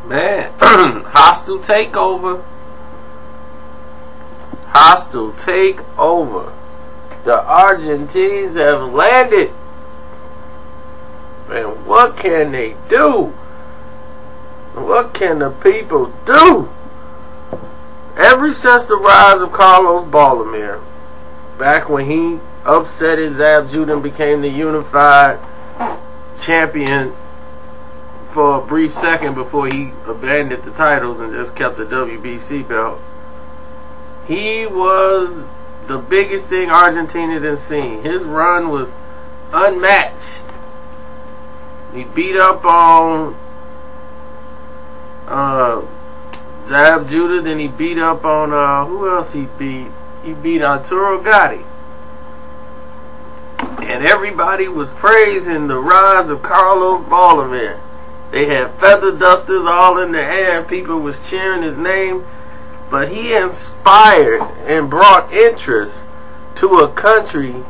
Man, hostile takeover. Hostile takeover. The Argentinians have landed. And what can they do? What can the people do? Ever since the rise of Carlos Baldomir, back when he upset his Abjude and became the unified champion for a brief second before he abandoned the titles and just kept the WBC belt, he was the biggest thing Argentina done seen. His run was unmatched. He beat up on Zab Judah, then he beat up on who else he beat? He beat Arturo Gatti. And everybody was praising the rise of Carlos Baldomir. They had feather dusters all in the air. People was cheering his name. But he inspired and brought interest to a country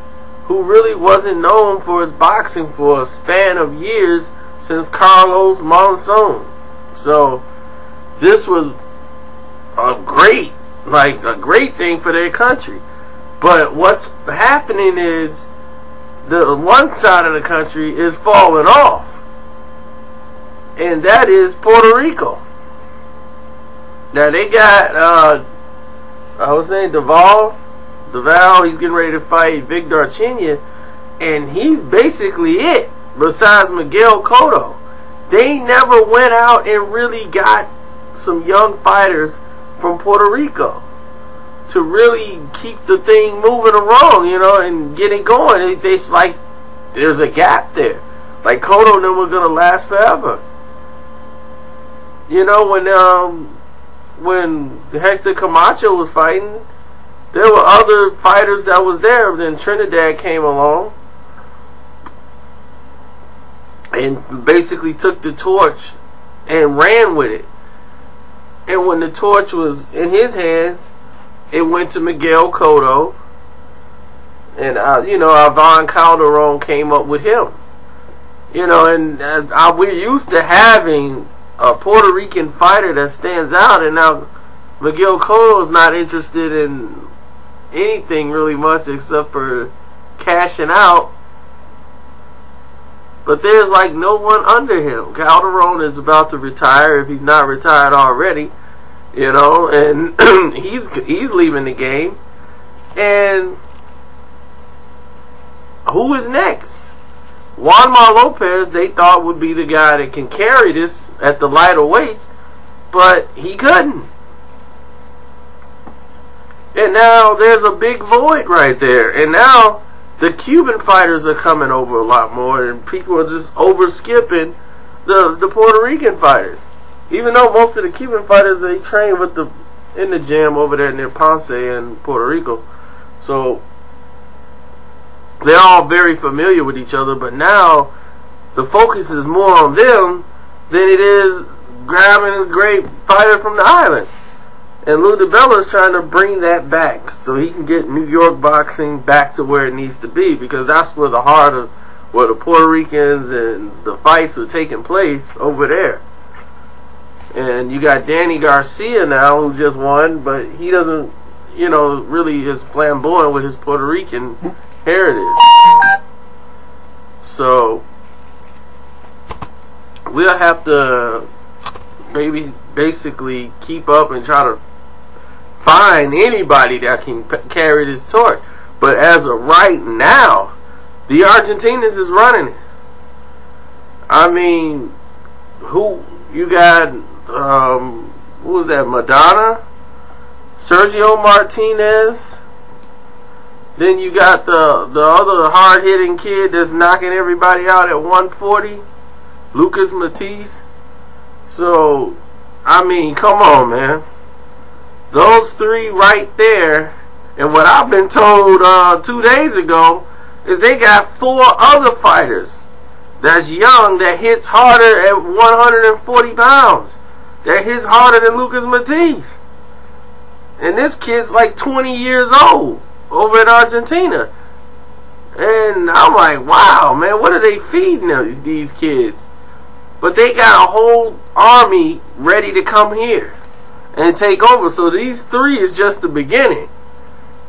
who really wasn't known for its boxing for a span of years since Carlos Monzon. So this was a great thing for their country. But what's happening is the one side of the country is falling off, and that is Puerto Rico. Now they got what's his name, Deval, he's getting ready to fight Victor Argentenian, and he's basically it, besides Miguel Cotto. They never went out and really got some young fighters from Puerto Rico to really keep the thing moving along, you know, and get it going. It's like there's a gap there. Like Cotto and them were gonna last forever. You know, when Hector Camacho was fighting, there were other fighters that was there. Then Trinidad came along and basically took the torch and ran with it. And when the torch was in his hands, it went to Miguel Cotto, and Ivan Calderon came up with him. You know, and we're used to having a Puerto Rican fighter that stands out, and now Miguel Cotto is not interested in anything really much except for cashing out. But there's like no one under him. Calderon is about to retire, if he's not retired already, you know, and he's leaving the game. And who is next? Juanma Lopez, they thought would be the guy that can carry this at the lighter weights, but he couldn't. And now there's a big void right there. And now the Cuban fighters are coming over a lot more, and people are just over skipping the Puerto Rican fighters. Even though most of the Cuban fighters, they train with in the gym over there near Ponce in Puerto Rico. So they're all very familiar with each other, but now the focus is more on them than it is grabbing a great fighter from the island. And Lou DiBella is trying to bring that back so he can get New York boxing back to where it needs to be, because that's where the heart of where the Puerto Ricans and the fights were taking place, over there. And you got Danny Garcia now, who just won, but he doesn't, really is flamboyant with his Puerto Rican heritage. So we'll have to basically keep up and try to find anybody that can carry this torch. But as of right now, the Argentinians is running it. I mean, who you got? Who was that? Madonna, Sergio Martinez. Then you got the other hard-hitting kid that's knocking everybody out at 140, Lucas Matisse. So, I mean, come on, man. Those three right there, and what I've been told 2 days ago is they got 4 other fighters that's young that hits harder at 140 pounds. That hits harder than Lucas Matisse. And this kid's like 20 years old over in Argentina. And I'm like, wow, man, what are they feeding these kids? but they got a whole army ready to come here and take over. So these 3 is just the beginning.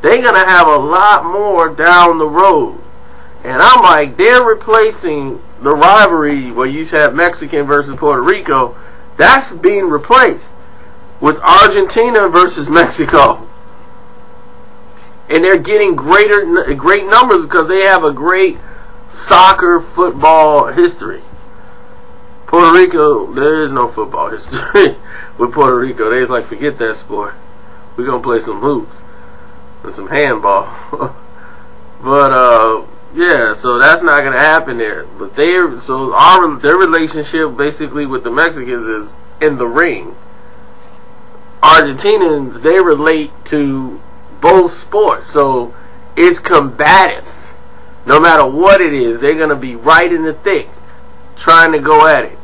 They're going to have a lot more down the road. And I'm like, they're replacing the rivalry where you used to have Mexican versus Puerto Rico. That's being replaced with Argentina versus Mexico. And they're getting great numbers because they have a great soccer, football history. Puerto Rico, there is no football history with Puerto Rico. They was like, forget that sport. We're going to play some hoops and some handball. But, yeah, so that's not going to happen there. But their relationship basically with the Mexicans is in the ring. Argentinians, they relate to both sports. So it's combative. No matter what it is, they're going to be right in the thick trying to go at it.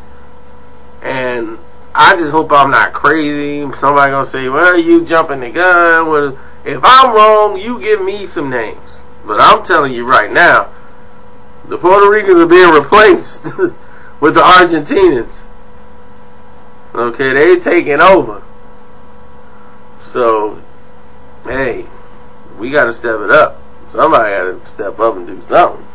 And I just hope I'm not crazy. Somebody going to say, well, you jumping the gun. Well, if I'm wrong, you give me some names. But I'm telling you right now, the Puerto Ricans are being replaced with the Argentinians. Okay, they taking over. So, hey, we got to step it up. Somebody got to step up and do something.